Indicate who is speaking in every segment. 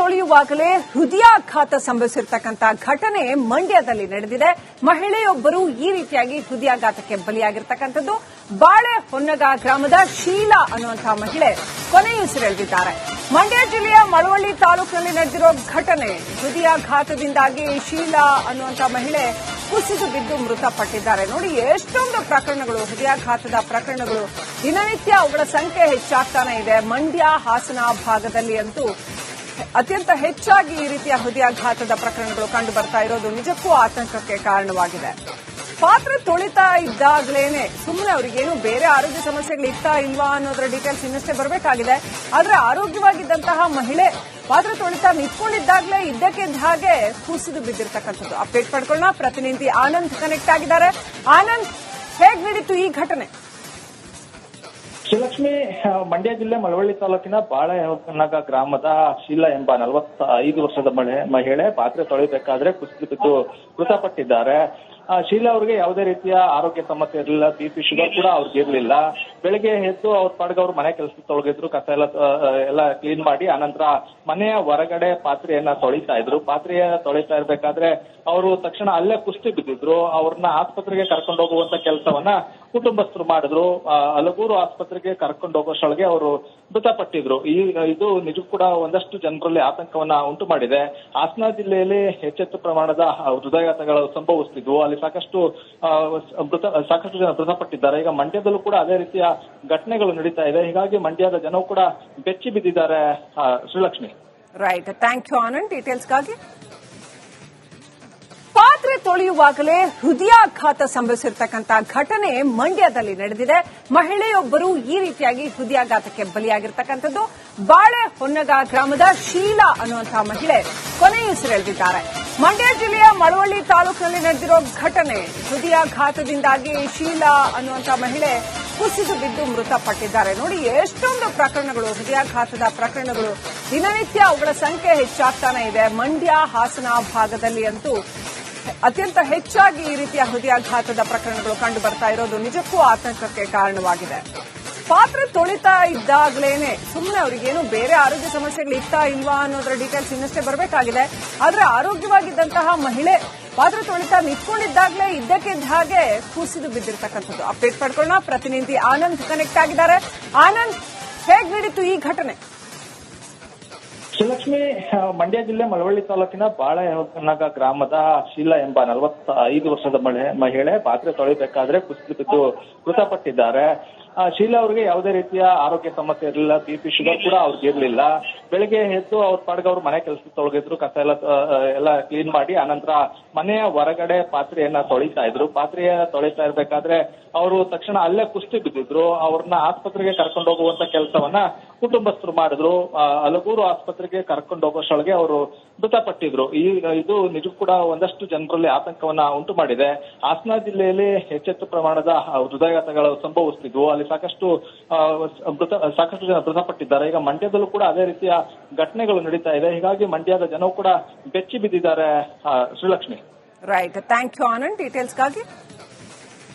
Speaker 1: ತೊಳೆಯುವಾಗಲೇ ಹೃದಯಾಘಾತ ಸಂಭವಿಸಿರ್ತಕ್ಕಂಥ ಘಟನೆ ಮಂಡ್ಯದಲ್ಲಿ ನಡೆದಿದೆ. ಮಹಿಳೆಯೊಬ್ಬರು ಈ ರೀತಿಯಾಗಿ ಹೃದಯಾಘಾತಕ್ಕೆ ಬಲಿಯಾಗಿರ್ತಕ್ಕಂಥದ್ದು. ಬಾಳೆ ಹೊನ್ನಗ ಗ್ರಾಮದ ಶೀಲಾ ಅನ್ನುವಂತಹ ಮಹಿಳೆ ಕೊನೆಯುಸಿರೆಳೆದಿದ್ದಾರೆ. ಮಂಡ್ಯ ಜಿಲ್ಲೆಯ ಮಳವಳ್ಳಿ ತಾಲೂಕಿನಲ್ಲಿ ನಡೆದಿರೋ ಘಟನೆ. ಹೃದಯಾಘಾತದಿಂದಾಗಿ ಶೀಲಾ ಅನ್ನುವಂತಹ ಮಹಿಳೆ ಕುಸಿದು ಬಿದ್ದು ಮೃತಪಟ್ಟಿದ್ದಾರೆ. ನೋಡಿ, ಎಷ್ಟೊಂದು ಪ್ರಕರಣಗಳು, ಹೃದಯಾಘಾತದ ಪ್ರಕರಣಗಳು ದಿನನಿತ್ಯ ಅವುಗಳ ಸಂಖ್ಯೆ ಹೆಚ್ಚಾಗ್ತಾನೆ ಇದೆ. ಮಂಡ್ಯ, ಹಾಸನ ಭಾಗದಲ್ಲಿ ಅಂತೂ ಅತ್ಯಂತ ಹೆಚ್ಚಾಗಿ ಈ ರೀತಿಯ ಹೃದಯಾಘಾತದ ಪ್ರಕರಣಗಳು ಕಂಡು ಬರ್ತಾ ಇರೋದು ನಿಜಕ್ಕೂ ಆತಂಕಕ್ಕೆ ಕಾರಣವಾಗಿದೆ. ಪಾತ್ರೆ ತೊಳಿತಾ ಇದ್ದಾಗಲೇನೆ ಸುಮ್ಮನೆ ಅವರಿಗೇನು ಬೇರೆ ಆರೋಗ್ಯ ಸಮಸ್ಯೆಗಳು ಇತ್ತಾ ಇಲ್ವಾ ಅನ್ನೋದರ ಡೀಟೇಲ್ಸ್ ಇನ್ನಷ್ಟೇ ಬರಬೇಕಾಗಿದೆ. ಆದ್ರೆ ಆರೋಗ್ಯವಾಗಿದ್ದಂತಹ ಮಹಿಳೆ ಪಾತ್ರೆ ತೊಳಿತಾ ನಿಂತ್ಕೊಂಡಿದ್ದಾಗಲೇ ಇದ್ದಕ್ಕಿದ್ದ ಹಾಗೆ ಕುಸಿದು ಬಿದ್ದಿರ್ತಕ್ಕಂಥದ್ದು. ಅಪ್ಡೇಟ್ ಪಡ್ಕೊಳ್ಳೋಣ. ಪ್ರತಿನಿಧಿ ಆನಂದ್ ಕನೆಕ್ಟ್ ಆಗಿದ್ದಾರೆ. ಆನಂದ್, ಹೇಗ್ ನಡೀತು ಈ ಘಟನೆ?
Speaker 2: ಶ್ರೀಲಕ್ಷ್ಮಿ, ಮಂಡ್ಯ ಜಿಲ್ಲೆ ಮಳವಳ್ಳಿ ತಾಲೂಕಿನ ಬಾಳೆ ಹೊನ್ನಗ ಗ್ರಾಮದ ಶೀಲಾ ಎಂಬ 45 ವರ್ಷದ ಮಹಿಳೆ ಪಾತ್ರೆ ತೊಳಿಬೇಕಾದ್ರೆ ಕುಸಿದು ಬಿದ್ದು ಮೃತಪಟ್ಟಿದ್ದಾರೆ. ಶೀಲಾ ಅವರಿಗೆ ಯಾವುದೇ ರೀತಿಯ ಆರೋಗ್ಯ ಸಮಸ್ಯೆ ಇರಲಿಲ್ಲ, ಬಿಪಿ ಶುಗರ್ ಕೂಡ ಅವ್ರಿಗೆ ಇರಲಿಲ್ಲ. ಬೆಳಗ್ಗೆ ಎದ್ದು ಅವ್ರ ಪಾಡ್ಗೆ ಅವ್ರ ಮನೆ ಕೆಲಸ ತೊಳಗಿದ್ರು, ಕಸ ಎಲ್ಲ ಕ್ಲೀನ್ ಮಾಡಿ ಆನಂತರ ಮನೆಯ ಹೊರಗಡೆ ಪಾತ್ರೆಯನ್ನ ತೊಳಿತಾ ಇದ್ರು. ಪಾತ್ರೆಯ ತೊಳಿತಾ ಇರ್ಬೇಕಾದ್ರೆ ಅವರು ತಕ್ಷಣ ಅಲ್ಲೇ ಕುಸ್ತಿ ಬಿದ್ದಿದ್ರು. ಅವ್ರನ್ನ ಆಸ್ಪತ್ರೆಗೆ ಕರ್ಕೊಂಡು ಹೋಗುವಂತ ಕೆಲಸವನ್ನ ಕುಟುಂಬಸ್ಥರು ಮಾಡಿದ್ರು. ಹಲಗೂರು ಆಸ್ಪತ್ರೆಗೆ ಕರ್ಕೊಂಡು ಹೋಗೋಷ್ಟೊಳಗೆ ಅವರು ಮೃತಪಟ್ಟಿದ್ರು. ಇದು ನಿಜಕ್ಕೂ ಕೂಡ ಒಂದಷ್ಟು ಜನರಲ್ಲಿ ಆತಂಕವನ್ನ ಉಂಟು ಮಾಡಿದೆ. ಹಾಸನ ಜಿಲ್ಲೆಯಲ್ಲಿ ಹೆಚ್ಚೆಚ್ಚು ಪ್ರಮಾಣದ ಹೃದಯಾಘಾತಗಳು ಸಂಭವಿಸುತ್ತಿದ್ವು. ಅಲ್ಲಿ ಸಾಕಷ್ಟು ಜನ ಮೃತಪಟ್ಟಿದ್ದಾರೆ. ಈಗ ಮಂಡ್ಯದಲ್ಲೂ ಕೂಡ ಅದೇ ರೀತಿಯ ಘಟನೆಗಳು ನಡೀತಾ ಇದೆ. ಹೀಗಾಗಿ ಮಂಡ್ಯದ ಜನರು ಕೂಡ ಬೆಚ್ಚಿ ಬಿದ್ದಿದ್ದಾರೆ. Srilakshmi,
Speaker 1: right, thank you Anand ಡೀಟೇಲ್ಸ್ಗಾಗಿ. ಪಾತ್ರೆ ತೊಳೆಯುವಾಗಲೇ ಹೃದಯಾಘಾತ ಸಂಭವಿಸಿರ್ತಕ್ಕಂಥ ಘಟನೆ ಮಂಡ್ಯದಲ್ಲಿ ನಡೆದಿದೆ. ಮಹಿಳೆಯೊಬ್ಬರು ಈ ರೀತಿಯಾಗಿ ಹೃದಯಾಘಾತಕ್ಕೆ ಬಲಿಯಾಗಿರ್ತಕ್ಕಂಥದ್ದು. ಬಾಳೆ ಹೊನ್ನಗ ಗ್ರಾಮದ ಶೀಲಾ ಅನ್ನುವಂತಹ ಮಹಿಳೆ ಕೊನೆಯುಸಿರೆಳೆದಿದ್ದಾರೆ. ಮಂಡ್ಯ ಜಿಲ್ಲೆಯ ಮಳವಳ್ಳಿ ತಾಲೂಕಿನಲ್ಲಿ ನಡೆದಿರೋ ಘಟನೆ. ಹೃದಯಾಘಾತದಿಂದಾಗಿ ಶೀಲಾ ಅನ್ನುವಂತಹ ಮಹಿಳೆ ಕುಸಿದು ಬಿದ್ದು ಮೃತಪಟ್ಟಿದ್ದಾರೆ. ನೋಡಿ, ಎಷ್ಟೊಂದು ಪ್ರಕರಣಗಳು, ಹೃದಯಾಘಾತದ ಪ್ರಕರಣಗಳು ದಿನನಿತ್ಯ ಅವುಗಳ ಸಂಖ್ಯೆ ಹೆಚ್ಚಾಗ್ತಾನೆ ಇದೆ. ಮಂಡ್ಯ, ಹಾಸನ ಭಾಗದಲ್ಲಿ ಅಂತೂ ಅತ್ಯಂತ ಹೆಚ್ಚಾಗಿ ಈ ರೀತಿಯ ಹೃದಯಾಘಾತದ ಪ್ರಕರಣಗಳು ಕಂಡು ಬರ್ತಾ ಇರೋದು ನಿಜಕ್ಕೂ ಆತಂಕಕ್ಕೆ ಕಾರಣವಾಗಿದೆ. ಪಾತ್ರೆ ತೊಳಿತಾ ಇದ್ದಾಗಲೇನೆ ಸುಮ್ಮನೆ ಅವರಿಗೇನು ಬೇರೆ ಆರೋಗ್ಯ ಸಮಸ್ಯೆಗಳು ಇತ್ತಾ ಇಲ್ವಾ ಅನ್ನೋದರ ಡೀಟೇಲ್ಸ್ ಇನ್ನಷ್ಟೇ ಬರಬೇಕಾಗಿದೆ. ಆದ್ರೆ ಆರೋಗ್ಯವಾಗಿದ್ದಂತಹ ಮಹಿಳೆ ಪಾತ್ರೆ ತೊಳಿತಾ ನಿಂತ್ಕೊಂಡಿದ್ದಾಗಲೇ ಇದ್ದಕ್ಕಿದ್ದ ಹಾಗೆ ಕುಸಿದು ಬಿದ್ದಿರ್ತಕ್ಕಂಥದ್ದು. ಅಪ್ಡೇಟ್ ಪಡ್ಕೊಳ್ಳೋಣ. ಪ್ರತಿನಿಧಿ ಆನಂದ್ ಕನೆಕ್ಟ್ ಆಗಿದ್ದಾರೆ. ಆನಂದ್, ಹೇಗ್ ನಡೀತು ಈ ಘಟನೆ?
Speaker 2: ಶ್ರೀಲಕ್ಷ್ಮಿ, ಮಂಡ್ಯ ಜಿಲ್ಲೆ ಮಳವಳ್ಳಿ ತಾಲೂಕಿನ ಬಾಳೆ ಹೊನ್ನಗ ಗ್ರಾಮದ ಶೀಲಾ ಎಂಬ 45 ವರ್ಷದ ಮಹಿಳೆ ಪಾತ್ರೆ ತೊಳಿಬೇಕಾದ್ರೆ ಕುಸಿದು ಬಿದ್ದು ಮೃತಪಟ್ಟಿದ್ದಾರೆ. ಶೀಲಾ ಅವರಿಗೆ ಯಾವುದೇ ರೀತಿಯ ಆರೋಗ್ಯ ಸಮಸ್ಯೆ ಇರಲಿಲ್ಲ, ಬಿಪಿ ಶುಗರ್ ಕೂಡ ಅವ್ರಿಗೆ ಇರಲಿಲ್ಲ. ಬೆಳಗ್ಗೆ ಎದ್ದು ಅವ್ರ ಪಾಡ್ಗೆ ಅವ್ರ ಮನೆ ಕೆಲಸ ತೊಳಗಿದ್ರು, ಕಸ ಎಲ್ಲ ಕ್ಲೀನ್ ಮಾಡಿ ಆನಂತರ ಮನೆಯ ಹೊರಗಡೆ ಪಾತ್ರೆಯನ್ನ ತೊಳಿತಾ ಇದ್ರು. ಪಾತ್ರೆಯ ತೊಳಿತಾ ಇರ್ಬೇಕಾದ್ರೆ ಅವರು ತಕ್ಷಣ ಅಲ್ಲೇ ಕುಸ್ತಿ ಬಿದ್ದಿದ್ರು. ಅವ್ರನ್ನ ಆಸ್ಪತ್ರೆಗೆ ಕರ್ಕೊಂಡು ಹೋಗುವಂತ ಕೆಲಸವನ್ನ ಕುಟುಂಬಸ್ಥರು ಮಾಡಿದ್ರು. ಹಲಗೂರು ಆಸ್ಪತ್ರೆಗೆ ಕರ್ಕೊಂಡು ಹೋಗೋಷ್ಟೊಳಗೆ ಅವರು ಮೃತಪಟ್ಟಿದ್ರು. ಇದು ನಿಜಕ್ಕೂ ಕೂಡ ಒಂದಷ್ಟು ಜನರಲ್ಲಿ ಆತಂಕವನ್ನ ಉಂಟು ಮಾಡಿದೆ. ಹಾಸನ ಜಿಲ್ಲೆಯಲ್ಲಿ ಹೆಚ್ಚೆಚ್ಚು ಪ್ರಮಾಣದ ಹೃದಯಾಘಾತಗಳು ಸಂಭವಿಸುತ್ತಿದ್ವು. ಅಲ್ಲಿ ಸಾಕಷ್ಟು ಜನ ಮೃತಪಟ್ಟಿದ್ದಾರೆ. ಈಗ ಮಂಡ್ಯದಲ್ಲೂ ಕೂಡ ಅದೇ ರೀತಿಯ ಘಟನೆಗಳು ನಡೀತಾ ಇದೆ. ಹೀಗಾಗಿ ಮಂಡ್ಯದ ಜನರು ಕೂಡ ಬೆಚ್ಚಿ ಬಿದ್ದಿದ್ದಾರೆ. Srilakshmi,
Speaker 1: right, thank you Anand ಡೀಟೇಲ್ಸ್ಗಾಗಿ.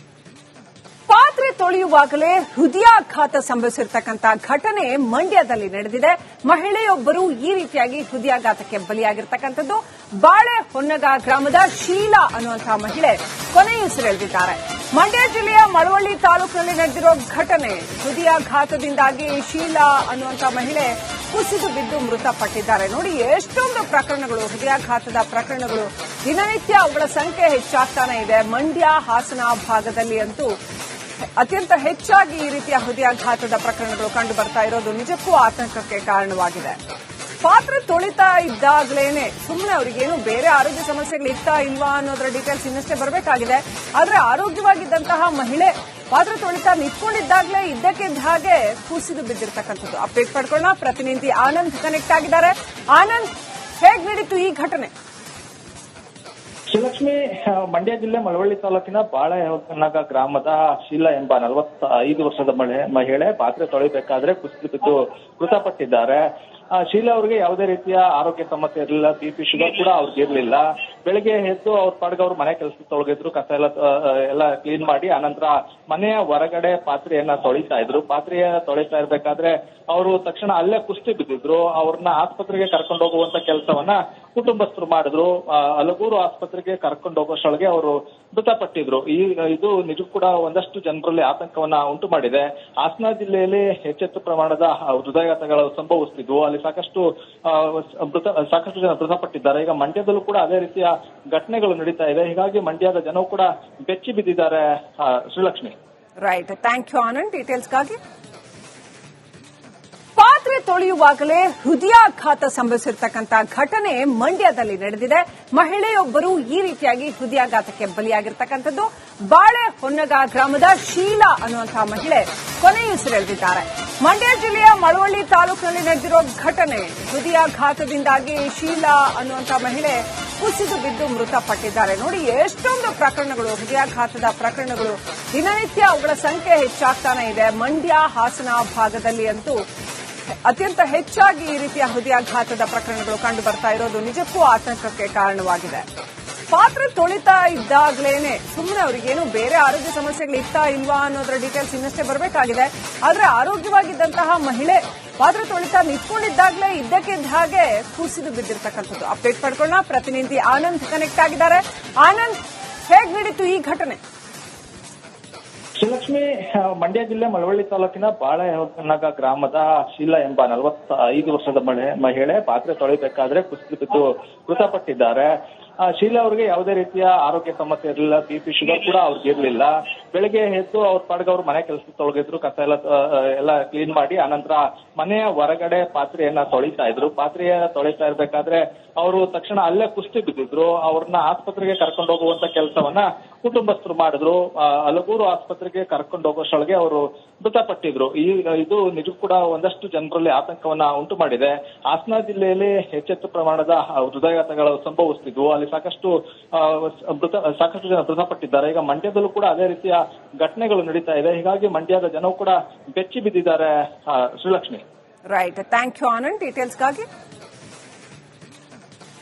Speaker 1: ಪಾತ್ರೆ ತೊಳೆಯುವಾಗಲೇ ಹೃದಯಾಘಾತ ಸಂಭವಿಸಿರ್ತಕ್ಕಂಥ ಘಟನೆ ಮಂಡ್ಯದಲ್ಲಿ ನಡೆದಿದೆ. ಮಹಿಳೆಯೊಬ್ಬರು ಈ ರೀತಿಯಾಗಿ ಹೃದಯಾಘಾತಕ್ಕೆ ಬಲಿಯಾಗಿರ್ತಕ್ಕಂಥದ್ದು. ಬಾಳೆ ಹೊನ್ನಗ ಗ್ರಾಮದ ಶೀಲಾ ಅನ್ನುವಂತಹ ಮಹಿಳೆ ಕೊನೆಯುಸಿರೆಳೆದಿದ್ದಾರೆ. ಮಂಡ್ಯ ಜಿಲ್ಲೆಯ ಮಳವಳ್ಳಿ ತಾಲೂಕಿನಲ್ಲಿ ನಡೆದಿರೋ ಘಟನೆ. ಹೃದಯಾಘಾತದಿಂದಾಗಿ ಶೀಲಾ ಅನ್ನುವಂತಹ ಮಹಿಳೆ ಕುಸಿದು ಬಿದ್ದು ಮೃತಪಟ್ಟಿದ್ದಾರೆ. ನೋಡಿ, ಎಷ್ಟೊಂದು ಪ್ರಕರಣಗಳು, ಹೃದಯಾಘಾತದ ಪ್ರಕರಣಗಳು ದಿನನಿತ್ಯ ಅವುಗಳ ಸಂಖ್ಯೆ ಹೆಚ್ಚಾಗ್ತಾನೆ ಇದೆ. ಮಂಡ್ಯ, ಹಾಸನ ಭಾಗದಲ್ಲಿ ಅಂತೂ ಅತ್ಯಂತ ಹೆಚ್ಚಾಗಿ ಈ ರೀತಿಯ ಹೃದಯಾಘಾತದ ಪ್ರಕರಣಗಳು ಕಂಡು ಬರ್ತಾ ಇರೋದು ನಿಜಕ್ಕೂ ಆತಂಕಕ್ಕೆ ಕಾರಣವಾಗಿದೆ. ಪಾತ್ರೆ ತೊಳಿತಾ ಇದ್ದಾಗಲೇನೆ ಸುಮ್ಮನೆ ಅವರಿಗೇನು ಬೇರೆ ಆರೋಗ್ಯ ಸಮಸ್ಯೆಗಳು ಇತ್ತಾ ಇಲ್ವಾ ಅನ್ನೋದರ ಡೀಟೇಲ್ಸ್ ಇನ್ನಷ್ಟೇ ಬರಬೇಕಾಗಿದೆ. ಆದ್ರೆ ಆರೋಗ್ಯವಾಗಿದ್ದಂತಹ ಮಹಿಳೆ ಪಾತ್ರೆ ತೊಳಿತಾ ನಿಂತ್ಕೊಂಡಿದ್ದಾಗಲೇ ಇದ್ದಕ್ಕಿದ್ದ ಹಾಗೆ ಕುಸಿದು ಬಿದ್ದಿರ್ತಕ್ಕಂಥದ್ದು. ಅಪ್ಡೇಟ್ ಪಡ್ಕೊಳ್ಳೋಣ. ಪ್ರತಿನಿಧಿ ಆನಂದ್ ಕನೆಕ್ಟ್ ಆಗಿದ್ದಾರೆ. ಆನಂದ್, ಹೇಗ್ ನಡೀತು ಈ ಘಟನೆ?
Speaker 2: ಶ್ರೀಲಕ್ಷ್ಮಿ, ಮಂಡ್ಯ ಜಿಲ್ಲೆ ಮಳವಳ್ಳಿ ತಾಲೂಕಿನ ಬಾಳೆ ಹೊನ್ನಗ ಗ್ರಾಮದ ಶೀಲಾ ಎಂಬ 45 ವರ್ಷದ ಮಹಿಳೆ ಪಾತ್ರೆ ತೊಳಿಬೇಕಾದ್ರೆ ಕುಸಿದು ಬಿದ್ದು ಮೃತಪಟ್ಟಿದ್ದಾರೆ. ಶೀಲಾ ಅವರಿಗೆ ಯಾವುದೇ ರೀತಿಯ ಆರೋಗ್ಯ ಸಮಸ್ಯೆ ಇರಲಿಲ್ಲ, BP ಶುಗರ್ ಕೂಡ ಅವ್ರಿಗೆ ಇರ್ಲಿಲ್ಲ. ಬೆಳಿಗ್ಗೆ ಎದ್ದು ಅವ್ರ ಪಾಡ್ಗೆ ಅವ್ರ ಮನೆ ಕೆಲಸ ತೊಳಗಿದ್ರು, ಕಸ ಎಲ್ಲ ಕ್ಲೀನ್ ಮಾಡಿ ಆನಂತರ ಮನೆಯ ಹೊರಗಡೆ ಪಾತ್ರೆಯನ್ನ ತೊಳಿತಾ ಇದ್ರು. ಪಾತ್ರೆಯ ತೊಳಿತಾ ಇರ್ಬೇಕಾದ್ರೆ ಅವರು ತಕ್ಷಣ ಅಲ್ಲೇ ಕುಸ್ತಿ ಬಿದ್ದಿದ್ರು. ಅವ್ರನ್ನ ಆಸ್ಪತ್ರೆಗೆ ಕರ್ಕೊಂಡು ಹೋಗುವಂತ ಕೆಲಸವನ್ನ ಕುಟುಂಬಸ್ಥರು ಮಾಡಿದ್ರು. ಅಲಗೂರು ಆಸ್ಪತ್ರೆಗೆ ಕರ್ಕೊಂಡು ಹೋಗೋಷ್ಟೊಳಗೆ ಅವರು ಮೃತಪಟ್ಟಿದ್ರು. ಇದು ನಿಜ ಕೂಡ ಒಂದಷ್ಟು ಜನರಲ್ಲಿ ಆತಂಕವನ್ನ ಉಂಟು ಮಾಡಿದೆ. ಹಾಸನ ಜಿಲ್ಲೆಯಲ್ಲಿ ಹೆಚ್ಚೆಚ್ಚು ಪ್ರಮಾಣದ ಹೃದಯಾಘಾತಗಳು ಸಂಭವಿಸುತ್ತಿದ್ವು. ಅಲ್ಲಿ ಸಾಕಷ್ಟು ಜನ ಮೃತಪಟ್ಟಿದ್ದಾರೆ. ಈಗ ಮಂಡ್ಯದಲ್ಲೂ ಕೂಡ ಅದೇ ರೀತಿಯ ಘಟನೆಗಳು ನಡೀತಾ ಇದೆ. ಹೀಗಾಗಿ ಮಂಡ್ಯದ ಜನವು ಕೂಡ ಬೆಚ್ಚಿ ಬಿದ್ದಿದ್ದಾರೆ. Srilakshmi.
Speaker 1: Right, thank you Anand. ಡೀಟೇಲ್ಸ್ಗಾಗಿ. ಪಾತ್ರೆ ತೊಳೆಯುವಾಗಲೇ ಹೃದಯಾಘಾತ ಸಂಭವಿಸಿರ್ತಕ್ಕಂಥ ಘಟನೆ ಮಂಡ್ಯದಲ್ಲಿ ನಡೆದಿದೆ. ಮಹಿಳೆಯೊಬ್ಬರು ಈ ರೀತಿಯಾಗಿ ಹೃದಯಾಘಾತಕ್ಕೆ ಬಲಿಯಾಗಿರ್ತಕ್ಕಂಥದ್ದು. ಬಾಳೆಹೊನ್ನಗ ಗ್ರಾಮದ ಶೀಲಾ ಅನ್ನುವಂತಹ ಮಹಿಳೆ ಕೊನೆಯುಸಿರೆಳೆದಿದ್ದಾರೆ. ಮಂಡ್ಯ ಜಿಲ್ಲೆಯ ಮಳವಳ್ಳಿ ತಾಲೂಕಿನಲ್ಲಿ ನಡೆದಿರೋ ಘಟನೆ. ಹೃದಯಾಘಾತದಿಂದಾಗಿ ಶೀಲಾ ಅನ್ನುವಂತಹ ಮಹಿಳೆ ಕುಸಿದು ಬಿದ್ದು ಮೃತಪಟ್ಟಿದ್ದಾರೆ. ನೋಡಿ, ಎಷ್ಟೊಂದು ಪ್ರಕರಣಗಳು, ಹೃದಯಾಘಾತದ ಪ್ರಕರಣಗಳು ದಿನನಿತ್ಯ ಅವುಗಳ ಸಂಖ್ಯೆ ಹೆಚ್ಚಾಗ್ತಾನೆ ಇದೆ. ಮಂಡ್ಯ, ಹಾಸನ ಭಾಗದಲ್ಲಿ ಅಂತೂ ಅತ್ಯಂತ ಹೆಚ್ಚಾಗಿ ಈ ರೀತಿಯ ಹೃದಯಾಘಾತದ ಪ್ರಕರಣಗಳು ಕಂಡು ಬರ್ತಾ ಇರೋದು ನಿಜಕ್ಕೂ ಆತಂಕಕ್ಕೆ ಕಾರಣವಾಗಿದೆ. ಪಾತ್ರೆ ತೊಳಿತಾ ಇದ್ದಾಗಲೇನೆ ಸುಮ್ಮನೆ ಅವರಿಗೇನು ಬೇರೆ ಆರೋಗ್ಯ ಸಮಸ್ಯೆಗಳು ಇತ್ತಾ ಇಲ್ವಾ ಅನ್ನೋದರ ಡೀಟೇಲ್ಸ್ ಇನ್ನಷ್ಟೇ ಬರಬೇಕಾಗಿದೆ. ಆದ್ರೆ ಆರೋಗ್ಯವಾಗಿದ್ದಂತಹ ಮಹಿಳೆ ಪಾತ್ರೆ ತೊಳಿತಾ ನಿಂತ್ಕೊಂಡಿದ್ದಾಗಲೇ ಇದ್ದಕ್ಕಿದ್ದ ಹಾಗೆ ಕುಸಿದು ಬಿದ್ದಿರ್ತಕ್ಕಂಥದ್ದು. ಅಪ್ಡೇಟ್ ಪಡ್ಕೊಳ್ಳೋಣ. ಪ್ರತಿನಿಧಿ ಆನಂದ್ ಕನೆಕ್ಟ್ ಆಗಿದ್ದಾರೆ. ಆನಂದ್, ಹೇಗೆ ನಡೀತು ಈ ಘಟನೆ?
Speaker 2: ಶ್ರೀಲಕ್ಷ್ಮಿ, ಮಂಡ್ಯ ಜಿಲ್ಲೆ ಮಳವಳ್ಳಿ ತಾಲೂಕಿನ ಬಾಳೆಹೊನ್ನಗ ಗ್ರಾಮದ ಶೀಲಾ ಎಂಬ 45 ವರ್ಷದ ಮಹಿಳೆ ಪಾತ್ರೆ ತೊಳಿಬೇಕಾದ್ರೆ ಕುಸಿದು ಬಿದ್ದು ಮೃತಪಟ್ಟಿದ್ದಾರೆ. ಶೀಲಾ ಅವರಿಗೆ ಯಾವುದೇ ರೀತಿಯ ಆರೋಗ್ಯ ಸಮಸ್ಯೆ ಇರಲಿಲ್ಲ, BP ಶುಗರ್ ಕೂಡ ಅವ್ರಿಗೆ ಇರ್ಲಿಲ್ಲ. ಬೆಳಿಗ್ಗೆ ಎದ್ದು ಅವ್ರ ಪಾಡ್ಗೆ ಅವ್ರ ಮನೆ ಕೆಲಸ ತೊಳಗಿದ್ರು, ಕಸ ಎಲ್ಲ ಕ್ಲೀನ್ ಮಾಡಿ ಆನಂತರ ಮನೆಯ ಹೊರಗಡೆ ಪಾತ್ರೆಯನ್ನ ತೊಳಿತಾ ಇದ್ರು. ಪಾತ್ರೆಯ ತೊಳಿತಾ ಇರ್ಬೇಕಾದ್ರೆ ಅವರು ತಕ್ಷಣ ಅಲ್ಲೇ ಕುಸ್ತಿ ಬಿದ್ದಿದ್ರು. ಅವ್ರನ್ನ ಆಸ್ಪತ್ರೆಗೆ ಕರ್ಕೊಂಡು ಹೋಗುವಂತ ಕೆಲಸವನ್ನ ಕುಟುಂಬಸ್ಥರು ಮಾಡಿದ್ರು. ಅಲಗೂರು ಆಸ್ಪತ್ರೆಗೆ ಕರ್ಕೊಂಡು ಹೋಗೋಷ್ಟೊಳಗೆ ಅವರು ಮೃತಪಟ್ಟಿದ್ರು. ಇದು ನಿಜ ಕೂಡ ಒಂದಷ್ಟು ಜನರಲ್ಲಿ ಆತಂಕವನ್ನ ಉಂಟು ಮಾಡಿದೆ. ಹಾಸನ ಜಿಲ್ಲೆಯಲ್ಲಿ ಹೆಚ್ಚೆಚ್ಚು ಪ್ರಮಾಣದ ಹೃದಯಾಘಾತಗಳು ಸಂಭವಿಸುತ್ತಿದ್ವು. ಅಲ್ಲಿ ಸಾಕಷ್ಟು ಜನ ಮೃತಪಟ್ಟಿದ್ದಾರೆ. ಈಗ ಮಂಡ್ಯದಲ್ಲೂ ಕೂಡ ಅದೇ ರೀತಿಯ ಘಟನೆಗಳು ನಡೀತಾ ಇದೆ. ಹೀಗಾಗಿ ಮಂಡ್ಯದ ಜನವು ಕೂಡ ಬೆಚ್ಚಿ ಬಿದ್ದಿದ್ದಾರೆ. Srilakshmi.
Speaker 1: Right, thank you Anand. ಡೀಟೇಲ್ಸ್ಗಾಗಿ.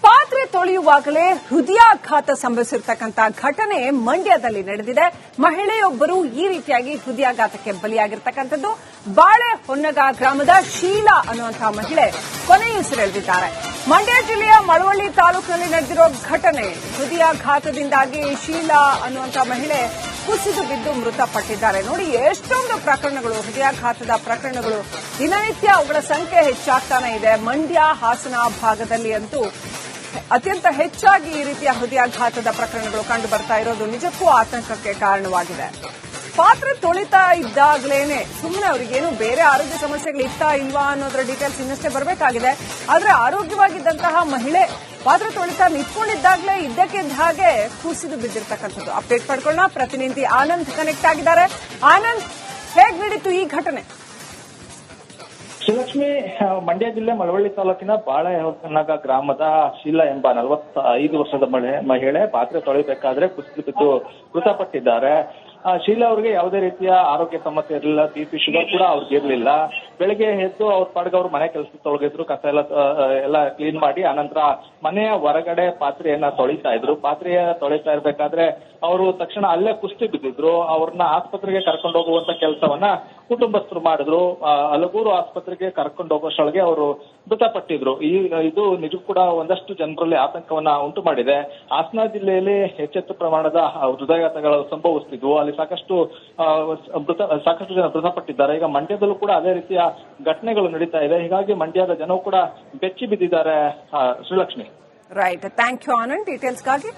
Speaker 1: ಪಾತ್ರೆ ತೊಳೆಯುವಾಗಲೇ ಹೃದಯಾಘಾತ ಸಂಭವಿಸಿರ್ತಕ್ಕಂಥ ಘಟನೆ ಮಂಡ್ಯದಲ್ಲಿ ನಡೆದಿದೆ. ಮಹಿಳೆಯೊಬ್ಬರು ಈ ರೀತಿಯಾಗಿ ಹೃದಯಾಘಾತಕ್ಕೆ ಬಲಿಯಾಗಿರ್ತಕ್ಕಂಥದ್ದು. ಬಾಳೆಹೊನ್ನಗ ಗ್ರಾಮದ ಶೀಲಾ ಅನ್ನುವಂತಹ ಮಹಿಳೆ ಕೊನೆಯುಸಿರೆಳೆದಿದ್ದಾರೆ. ಮಂಡ್ಯ ಜಿಲ್ಲೆಯ ಮಳವಳ್ಳಿ ತಾಲೂಕಿನಲ್ಲಿ ನಡೆದಿರೋ ಘಟನೆ. ಹೃದಯಾಘಾತದಿಂದಾಗಿ ಶೀಲಾ ಅನ್ನುವಂತಹ ಮಹಿಳೆ ಕುಸಿದು ಬಿದ್ದು ಮೃತಪಟ್ಟಿದ್ದಾರೆ. ನೋಡಿ, ಎಷ್ಟೊಂದು ಪ್ರಕರಣಗಳು, ಹೃದಯಾಘಾತದ ಪ್ರಕರಣಗಳು ದಿನನಿತ್ಯ ಅವುಗಳ ಸಂಖ್ಯೆ ಹೆಚ್ಚಾಗ್ತಾನೆ ಇದೆ. ಮಂಡ್ಯ, ಹಾಸನ ಭಾಗದಲ್ಲಿ ಅಂತೂ ಅತ್ಯಂತ ಹೆಚ್ಚಾಗಿ ಈ ರೀತಿಯ ಹೃದಯಾಘಾತದ ಪ್ರಕರಣಗಳು ಕಂಡು ಬರ್ತಾ ಇರೋದು ನಿಜಕ್ಕೂ ಆತಂಕಕ್ಕೆ ಕಾರಣವಾಗಿದೆ. ಪಾತ್ರೆ ತೊಳಿತಾ ಇದ್ದಾಗಲೇನೆ ಸುಮ್ಮನೆ ಅವರಿಗೇನು ಬೇರೆ ಆರೋಗ್ಯ ಸಮಸ್ಯೆಗಳು ಇತ್ತಾ ಇಲ್ವಾ ಅನ್ನೋದರ ಡೀಟೇಲ್ಸ್ ಇನ್ನಷ್ಟೇ ಬರಬೇಕಾಗಿದೆ. ಆದ್ರೆ ಆರೋಗ್ಯವಾಗಿದ್ದಂತಹ ಮಹಿಳೆ ಪಾತ್ರೆ ತೊಳಿತಾ ನಿಂತ್ಕೊಂಡಿದ್ದಾಗಲೇ ಇದ್ದಕ್ಕಿದ್ದ ಹಾಗೆ ಕುಸಿದು ಬಿದ್ದಿರ್ತಕ್ಕಂಥದ್ದು. ಅಪ್ಡೇಟ್ ಪಡ್ಕೊಳ್ಳೋಣ. ಪ್ರತಿನಿಧಿ ಆನಂದ್ ಕನೆಕ್ಟ್ ಆಗಿದ್ದಾರೆ. ಆನಂದ್, ಹೇಗೆ ನಡೀತು ಈ ಘಟನೆ?
Speaker 2: ಶ್ರೀಲಕ್ಷ್ಮಿ, ಮಂಡ್ಯ ಜಿಲ್ಲೆ ಮಳವಳ್ಳಿ ತಾಲೂಕಿನ ಬಾಳೆಹೊನ್ನಗ ಗ್ರಾಮದ ಶೀಲಾ ಎಂಬ 45 ವರ್ಷದ ಮಹಿಳೆ ಪಾತ್ರೆ ತೊಳಿಬೇಕಾದ್ರೆ ಕುಸಿದು ಬಿದ್ದು ಮೃತಪಟ್ಟಿದ್ದಾರೆ. ಶೀಲಾ ಅವರಿಗೆ ಯಾವುದೇ ರೀತಿಯ ಆರೋಗ್ಯ ಸಮಸ್ಯೆ ಇರಲಿಲ್ಲ, BP ಶುಗರ್ ಕೂಡ ಅವ್ರಿಗೆ ಇರ್ಲಿಲ್ಲ. ಬೆಳಿಗ್ಗೆ ಎದ್ದು ಅವ್ರ ಪಾಡ್ಗೆ ಅವ್ರ ಮನೆ ಕೆಲಸ ತೊಳಗಿದ್ರು, ಕಸ ಎಲ್ಲ ಕ್ಲೀನ್ ಮಾಡಿ ಆನಂತರ ಮನೆಯ ಹೊರಗಡೆ ಪಾತ್ರೆಯನ್ನ ತೊಳಿತಾ ಇದ್ರು. ಪಾತ್ರೆಯ ತೊಳಿತಾ ಇರ್ಬೇಕಾದ್ರೆ ಅವರು ತಕ್ಷಣ ಅಲ್ಲೇ ಕುಸ್ತಿ ಬಿದ್ದಿದ್ರು. ಅವ್ರನ್ನ ಆಸ್ಪತ್ರೆಗೆ ಕರ್ಕೊಂಡು ಹೋಗುವಂತ ಕೆಲಸವನ್ನ ಕುಟುಂಬಸ್ಥರು ಮಾಡಿದ್ರು. ಅಲಗೂರು ಆಸ್ಪತ್ರೆಗೆ ಕರ್ಕೊಂಡು ಹೋಗೋಷ್ಟೊಳಗೆ ಅವರು ಮೃತಪಟ್ಟಿದ್ರು. ಇದು ನಿಜ ಕೂಡ ಒಂದಷ್ಟು ಜನರಲ್ಲಿ ಆತಂಕವನ್ನ ಉಂಟು ಮಾಡಿದೆ. ಹಾಸನ ಜಿಲ್ಲೆಯಲ್ಲಿ ಹೆಚ್ಚೆಚ್ಚು ಪ್ರಮಾಣದ ಹೃದಯಾಘಾತಗಳು ಸಂಭವಿಸುತ್ತಿದ್ವು. ಅಲ್ಲಿ ಸಾಕಷ್ಟು ಜನ ಮೃತಪಟ್ಟಿದ್ದಾರೆ. ಈಗ ಮಂಡ್ಯದಲ್ಲೂ ಕೂಡ ಅದೇ ರೀತಿಯ ಘಟನೆಗಳು ನಡೀತಾ ಇದೆ. ಹೀಗಾಗಿ ಮಂಡ್ಯದ ಜನವು ಕೂಡ ಬೆಚ್ಚಿ ಬಿದ್ದಿದ್ದಾರೆ. Srilakshmi.
Speaker 1: Right, thank you Anand. ಡೀಟೇಲ್ಸ್ಗಾಗಿ.